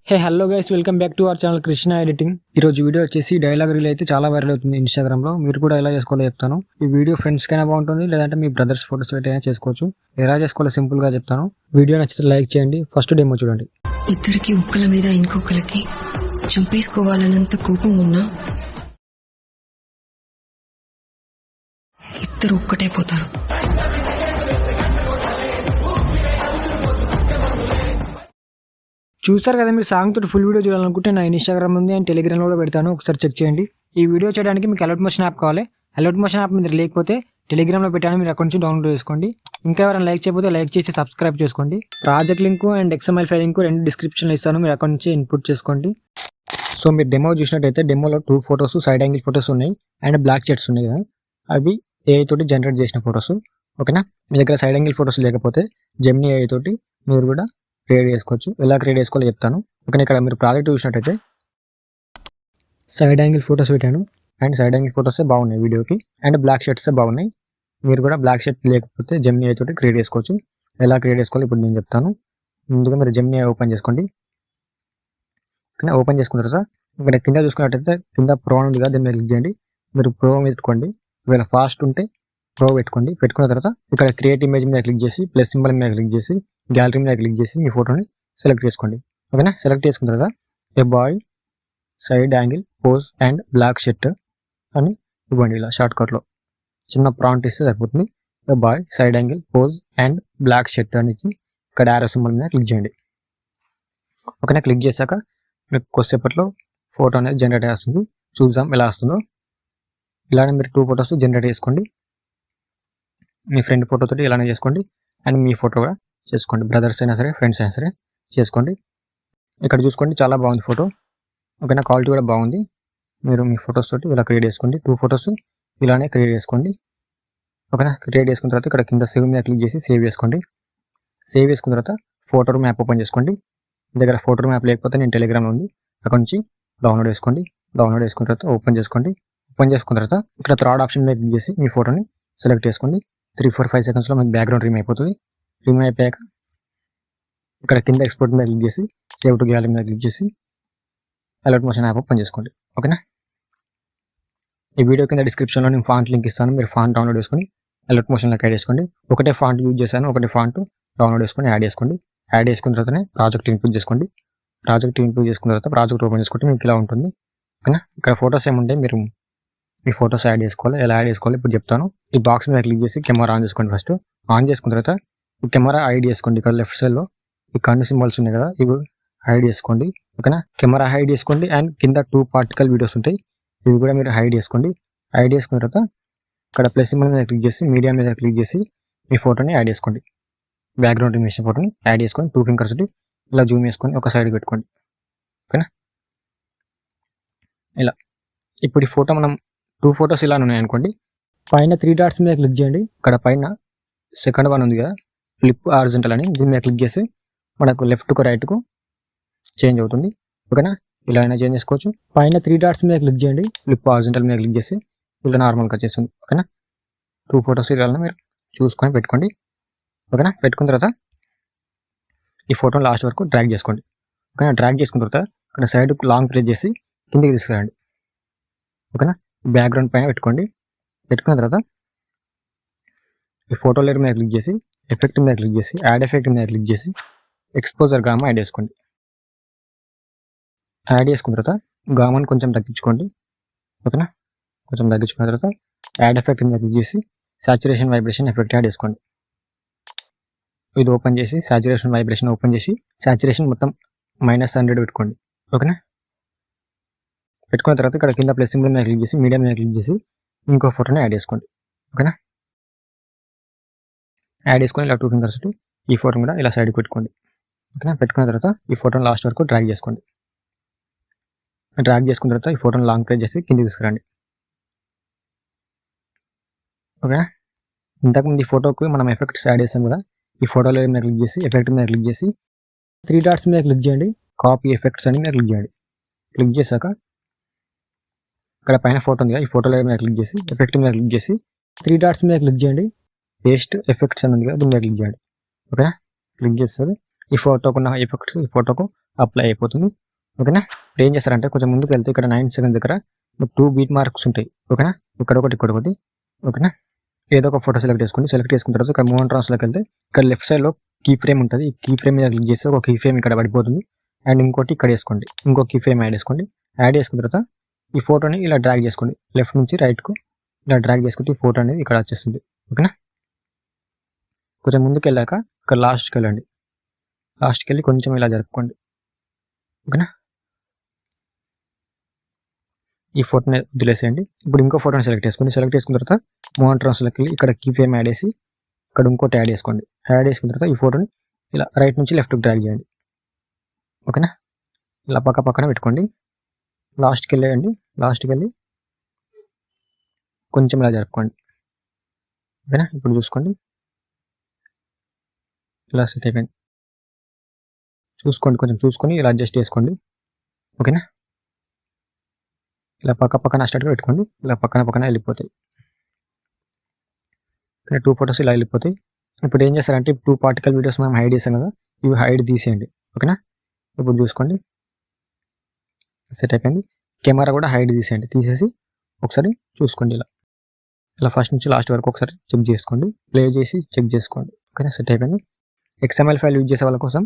Hey hello guys, welcome back to our channel Krishna editing. ఈ రోజు video వచ్చేసి dialogue reel అయితే చాలా వైరల్ అవుతుంది ఇన్స్టాగ్రామ్ లో. మీరు కూడా ఎలా చేసుకోవాలో చెప్తాను. ఈ వీడియో ఫ్రెండ్స్ కైనా బాగుంటుంది, లేదంటే మీ బ్రదర్స్ ఫోటోస్ అయినా చేసుకోవచ్చు. ఎలా చేసుకోవాలో సింపుల్ గా చెప్తాను. వీడియో నచ్చితే లైక్ చేయండి. ఫస్ట్ డెమో చూడండి. ఇద్దరికి ఒక్కల మీద ఇంకొకరికి చంపేసుకోవాలన్నంత కోపం ఉన్నా ఇద్దరు ఒక్కటే పోతారు. చూస్తారు కదా, మీరు సాంగ్ తోటి ఫుల్ వీడియో చూడాలనుకుంటే నా ఇన్స్టాగ్రామ్ ఉంది అండ్ టెలిగ్రామ్ లో పెడతాను, ఒకసారి చెక్ చేయండి. ఈ వీడియో చేయడానికి మీకు అలర్ట్ మోషన్ యాప్ కావాలి. అలర్ట్ మోషన్ యాప్ మీరు లేకపోతే టెలిగ్రామ్ లో పెట్టాను, మీరు అక్కడ నుంచి డౌన్లోడ్ చేసుకోండి. ఇంకా ఎవరైనా లైక్ చేయకపోతే లైక్ చేసి సబ్స్క్రైబ్ చేసుకోండి. Project link and XML file link రెండు డిస్క్రిప్షన్లో ఇస్తాను, మీరు అక్కడ నుంచి ఇన్పుట్ చేసుకోండి. సో మీరు డెమో చూసినట్టయితే డెమోలో 2 ఫొటోస్ సైడ్ యాంగిల్ ఫొటోస్ ఉన్నాయి అండ్ బ్లాక్ షర్ట్స్ ఉన్నాయి కదా, అవి AI తోటి జనరేట్ చేసిన ఫొటోస్. ఓకేనా, మీ దగ్గర సైడ్ యాంగిల్ ఫొటోస్ లేకపోతే జెమినీ AI తోటి మీరు కూడా క్రియేట్ చేసుకోవచ్చు. ఎలా క్రియేట్ చేసుకోవాలో చెప్తాను. ఓకే, ఇక్కడ మీరు ప్రాజెక్ట్ చూసినట్టయితే సైడ్ యాంగిల్ ఫొటోస్ పెట్టాను అండ్ సైడ్ యాంగిల్ ఫొటోస్ బాగున్నాయి వీడియోకి, అండ్ బ్లాక్ షర్ట్స్ బాగున్నాయి. మీరు కూడా బ్లాక్ షర్ట్ లేకపోతే జెమినీ AI తోటి క్రియేట్ చేసుకోవచ్చు. ఎలా క్రియేట్ చేసుకోవాలో ఇప్పుడు నేను చెప్తాను. ముందుగా మీరు జెమినీ AI ఓపెన్ చేసుకోండి. ఓకే, ఓపెన్ చేసుకున్న తర్వాత ఇక్కడ కింద చూసుకున్నట్టయితే కింద ప్రో ఉంది కదా, దీన్ని క్లిక్ చేయండి. మీరు ప్రో పెట్టుకోండి. ఒకవేళ ఫాస్ట్ ఉంటే ప్రో పెట్టుకోండి. పెట్టుకున్న తర్వాత ఇక్కడ క్రియేట్ ఇమేజ్ మీద క్లిక్ చేసి ప్లస్ సింబల్ మీద క్లిక్ చేసి గ్యాలరీ మీద క్లిక్ చేసి మీ ఫోటోని సెలెక్ట్ చేసుకోండి. ఓకేనా, సెలెక్ట్ చేసుకున్న తర్వాత a boy side angle pose and black shirt అని ఇవ్వండి. ఇలా షార్ట్ కట్లో చిన్న ప్రాంప్ట్ ఇస్తే సరిపోతుంది. A boy side angle pose and black shirt అని ఇక్కడ యారో సింబల్ మీద క్లిక్ చేయండి. ఓకేనా, క్లిక్ చేశాక మీకు కొద్దిసేపట్లో ఫోటో అనేది జనరేట్ చేస్తుంది. చూద్దాం ఎలా వస్తుందో. ఇలానే మీరు 2 ఫొటోస్ జనరేట్ చేసుకోండి. మీ ఫ్రెండ్ ఫోటోతో ఇలానే చేసుకోండి అండ్ మీ ఫోటో కూడా చేసుకోండి. బ్రదర్స్ అయినా సరే ఫ్రెండ్స్ అయినా సరే చేసుకోండి. ఇక్కడ చూసుకోండి, చాలా బాగుంది ఫోటో. ఓకేనా, క్వాలిటీ కూడా బాగుంది. మీరు మీ ఫొటోస్ తోటి ఇలా క్రియేట్ చేసుకోండి. 2 ఫొటోస్ ఇలానే క్రియేట్ చేసుకోండి. ఓకేనా, క్రియేట్ చేసుకున్న తర్వాత ఇక్కడ కింద సేవ్ మీద క్లిక్ చేసి సేవ్ చేసుకోండి. సేవ్ చేసుకున్న తర్వాత ఫోటో మ్యాప్ ఓపెన్ చేసుకోండి. మీ దగ్గర ఫోటో మ్యాప్ లేకపోతే నేను టెలిగ్రామ్లో ఉంది, అక్కడ నుంచి డౌన్లోడ్ చేసుకోండి. డౌన్లోడ్ చేసుకున్న తర్వాత ఓపెన్ చేసుకోండి. ఓపెన్ చేసుకున్న తర్వాత ఇక్కడ థర్డ్ ఆప్షన్ మీద క్లిక్ చేసి మీ ఫోటోని సెలెక్ట్ చేసుకోండి. 3-4-5 సెకండ్స్లో మీకు బ్యాక్గ్రౌండ్ రిమూవ్ అయిపోతుంది. రిమూవ్ అయిపోయాక ఇక్కడ కింద ఎక్స్పోర్ట్ మీద క్లిక్ చేసి సేవ్ టు గ్యాలరీ మీద క్లిక్ చేసి అలర్ట్ మోషన్ యాప్ ఓపెన్ చేసుకోండి. ఓకేనా, ఈ వీడియో కింద డిస్క్రిప్షన్లో నేను ఫాంట్ లింక్ ఇస్తాను, మీరు ఫాంట్ డౌన్లోడ్ చేసుకొని అలర్ట్ మోషన్లోకి యాడ్ చేసుకోండి. ఒకటే ఫాంట్ యూజ్ చేశాను, ఒకటే ఫాంట్ డౌన్లోడ్ చేసుకొని యాడ్ చేసుకోండి. యాడ్ చేసుకున్న తర్వాతనే ప్రాజెక్ట్ ఇన్పుట్ చేసుకోండి. ప్రాజెక్ట్ ఇన్పుట్ చేసుకున్న తర్వాత ప్రాజెక్ట్ ఓపెన్ చేసుకుంటే మీకు ఇలా ఉంటుంది. ఓకేనా, ఇక్కడ ఫొటోస్ ఏముంటాయి, మీరు మీ ఫొటోస్ యాడ్ చేసుకోవాలి. ఎలా యాడ్ చేసుకోవాలి ఇప్పుడు చెప్తాను. ఈ బాక్స్ మీద క్లిక్ చేసి కెమెరా ఆన్ చేసుకోండి. ఫస్ట్ ఆన్ చేసుకున్న తర్వాత ఈ కెమెరా హైడ్ చేసుకోండి. ఇక్కడ లెఫ్ట్ సైడ్లో ఈ కన్ను సింబల్స్ ఉన్నాయి కదా, ఇవి హైడ్ చేసుకోండి. ఓకేనా, కెమెరా హైడ్ చేసుకోండి అండ్ కింద 2 పార్టికల్ వీడియోస్ ఉంటాయి, ఇవి కూడా మీరు హైడ్ చేసుకోండి. హైడ్ చేసుకున్న తర్వాత ఇక్కడ ప్లస్ సింబల్ మీద క్లిక్ చేసి మీడియా మీద క్లిక్ చేసి మీ ఫోటోని యాడ్ చేసుకోండి. బ్యాక్గ్రౌండ్ ఇమేజ్ ఫోటోని యాడ్ చేసుకొని 2 ఫింగర్స్ ఇలా జూమ్ చేసుకొని ఒక సైడ్ పెట్టుకోండి. ఓకేనా, ఇలా ఇప్పుడు ఈ ఫోటో మనం 2 ఫొటోస్ ఇలా ఉన్నాయి అనుకోండి. పైన 3 డాట్స్ మీద క్లిక్ చేయండి. ఇక్కడ పైన సెకండ్ వన్ ఉంది కదా, ఫ్లిప్ హారిజాంటల్ అని, దీని మీద క్లిక్ చేసి మనకు లెఫ్ట్కు రైట్కు చేంజ్ అవుతుంది. ఓకేనా, ఇలా అయినా చేంజ్ చేసుకోవచ్చు. పైన 3 డాట్స్ మీద క్లిక్ చేయండి, ఫ్లిప్ హారిజాంటల్ మీద క్లిక్ చేసి ఇలా నార్మల్గా చేస్తుంది. ఓకేనా, 2 ఫొటోస్ ఇలా మీరు చూసుకొని పెట్టుకోండి. ఓకేనా, పెట్టుకున్న తర్వాత ఈ ఫోటోని లాస్ట్ వరకు డ్రాగ్ చేసుకోండి. ఓకేనా, డ్రాగ్ చేసుకున్న తర్వాత ఇక్కడ సైడ్ లాంగ్ ప్రెస్ చేసి కిందికి తీసుకురండి. ఓకేనా, బ్యాక్గ్రౌండ్ పైన పెట్టుకోండి. పెట్టుకున్న తర్వాత ఈ ఫోటో లేయర్ మీద క్లిక్ చేసి ఎఫెక్ట్ మీద క్లిక్ చేసి యాడ్ ఎఫెక్ట్ మీద క్లిక్ చేసి ఎక్స్పోజర్ గామా యాడ్ చేసుకోండి. యాడ్ చేసుకున్న తర్వాత గామాని కొంచెం తగ్గించుకోండి. ఓకేనా, కొంచెం తగ్గించుకున్న తర్వాత యాడ్ ఎఫెక్ట్ మీద క్లిక్ చేసి సాచురేషన్ వైబ్రేషన్ ఎఫెక్ట్ యాడ్ చేసుకోండి. ఇది ఓపెన్ చేసి సాచురేషన్ వైబ్రేషన్ ఓపెన్ చేసి సాచురేషన్ మొత్తం -100 పెట్టుకోండి. ఓకేనా, పెట్టుకున్న తర్వాత ఇక్కడ కింద ప్లస్ సింబల్ మీద క్లిక్ చేసి మీడియం మీద క్లిక్ చేసి ఇంకో ఫోటోని యాడ్ చేసుకోండి. ఓకేనా, యాడ్ చేసుకొని ఇలా 2 ఫింగర్స్ ఈ ఫోటోని కూడా ఇలా సైడ్కి పెట్టుకోండి. ఓకేనా, పెట్టుకున్న తర్వాత ఈ ఫోటోని లాస్ట్ వరకు డ్రాగ్ చేసుకోండి. డ్రాగ్ చేసుకున్న తర్వాత ఈ ఫోటోని లాంగ్ ప్రెస్ చేసి కిందికి తీసుకురండి. ఓకేనా, ఇంతకుముందు ఈ ఫోటోకి మనం ఎఫెక్ట్స్ యాడ్ చేస్తాం కదా, ఈ ఫోటోలో మీద క్లిక్ చేసి ఎఫెక్ట్ మీద క్లిక్ చేసి 3 డాట్స్ మీద క్లిక్ చేయండి, కాపీ ఎఫెక్ట్స్ అని మీద క్లిక్ చేయండి. క్లిక్ చేశాక ఇక్కడ పైన ఫోటో ఉంది కదా, ఈ ఫోటోలో మీద క్లిక్ చేసి ఎఫెక్ట్ మీద క్లిక్ చేసి 3 డాట్స్ మీద క్లిక్ చేయండి, పేస్ట్ ఎఫెక్ట్స్ అని ఉంది కదా, దీని మీద క్లిక్ చేయండి. ఓకేనా, క్లిక్ చేస్తుంది ఈ ఫోటోకు ఉన్న ఎఫెక్ట్స్ ఈ ఫోటోకు అప్లై అయిపోతుంది. ఓకేనా. ఇప్పుడు ఏం చేస్తారంటే కొంచెం ముందుకు వెళ్తే ఇక్కడ 9 సెకండ్ దగ్గర 2 బీట్ మార్క్స్ ఉంటాయి. ఓకేనా, ఇక్కడ ఒకటి. ఓకేనా, ఏదో ఒక ఫోటో సెలెక్ట్ చేసుకోండి. సెలెక్ట్ చేసుకున్న తర్వాత ఇక్కడ మూవ్ అండ్ ట్రాన్స్లోకి వెళ్తే ఇక్కడ లెఫ్ట్ సైడ్లో కీ ఫ్రేమ్ ఉంటుంది. ఈ కీ ఫ్రేమ్ మీద క్లిక్ చేస్తే ఒక కీ ఫ్రేమ్ ఇక్కడ పడిపోతుంది. అండ్ ఇంకోటి ఇక్కడ వేసుకోండి, ఇంకో కీ ఫ్రేమ్ యాడ్ చేసుకోండి. యాడ్ చేసుకున్న తర్వాత ఈ ఫోటోని ఇలా డ్రాగ్ చేసుకోండి, లెఫ్ట్ నుంచి రైట్కు ఇలా డ్రాగ్ చేసుకుంటే ఈ ఫోటో అనేది ఇక్కడ వచ్చేస్తుంది. ఓకేనా. కొంచెం ముందుకు వెళ్ళాక ఇక్కడ లాస్ట్కి వెళ్ళండి. లాస్ట్కి వెళ్ళి కొంచెం ఇలా జరుపుకోండి. ఓకేనా, ఈ ఫోటోని వదిలేసేయండి. ఇప్పుడు ఇంకో ఫోటోని సెలెక్ట్ చేసుకోండి. సెలెక్ట్ చేసుకున్న తర్వాత మూవ్ అండ్ ట్రాన్స్లోకి వెళ్ళి ఇక్కడ కీ ఫ్రేమ్ యాడ్ చేసి ఇక్కడ ఇంకోటి యాడ్ చేసుకోండి. యాడ్ చేసుకున్న తర్వాత ఈ ఫోటోని ఇలా రైట్ నుంచి లెఫ్ట్కి డ్రాగ్ చేయండి. ఓకేనా, ఇలా పక్కన పెట్టుకోండి. లాస్ట్కి వెళ్ళేయండి. లాస్ట్కి వెళ్ళి కొంచెం ఇలా జరుపుకోండి. ఓకేనా, ఇప్పుడు చూసుకోండి ఇలా సెట్ అయిపోయింది. చూసుకోండి, కొంచెం చూసుకొని ఇలా అడ్జస్ట్ చేసుకోండి. ఓకేనా, ఇలా పక్కన స్టార్ట్గా పెట్టుకోండి. ఇలా పక్కన వెళ్ళిపోతాయి. ఇక్కడ 2 ఫొటోస్ ఇలా వెళ్ళిపోతాయి. ఇప్పుడు ఏం చేస్తారంటే 2 పార్టికల్ వీడియోస్ మనం హైడ్ చేసాం కదా, ఇవి హైడ్ తీసేయండి. ఓకేనా, ఇప్పుడు చూసుకోండి సెట్ అయిపోయింది. కెమెరా కూడా హైడ్ తీసేయండి. తీసేసి ఒకసారి చూసుకోండి. ఇలా ఫస్ట్ నుంచి లాస్ట్ వరకు ఒకసారి చెక్ చేసుకోండి, ప్లే చేసి చెక్ చేసుకోండి. ఓకేనా, సెట్ అయిపోయింది. XML ఫైల్ యూజ్ చేసే వాళ్ళ కోసం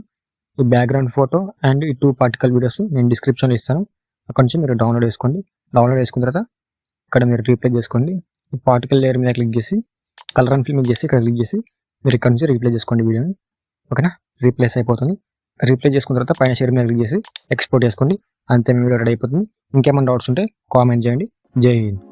ఈ బ్యాక్గ్రౌండ్ ఫోటో అండ్ ఈ 2 పార్టికల్ వీడియోస్ నేను డిస్క్రిప్షన్లో ఇస్తాను. అక్కడ నుంచి మీరు డౌన్లోడ్ చేసుకోండి. డౌన్లోడ్ చేసుకున్న తర్వాత ఇక్కడ మీరు రీప్లే చేసుకోండి. ఈ పార్టికల్ లేయర్ మీద క్లిక్ చేసి కలర్ అండ్ ఫిల్ చేసి ఇక్కడ క్లిక్ చేసి మీరు ఇక్కడ నుంచి రీప్లే చేసుకోండి వీడియోని. ఓకేనా, రీప్లేస్ అయిపోతుంది. రీప్లే చేసుకున్న తర్వాత పైన షేర్ మీద క్లిక్ చేసి ఎక్స్పోర్ట్ చేసుకోండి. అంతే మీ వీడియో రెడీ అయిపోతుంది. ఇంకేమైనా డౌట్స్ ఉంటే కామెంట్ చేయండి. జై హింద్.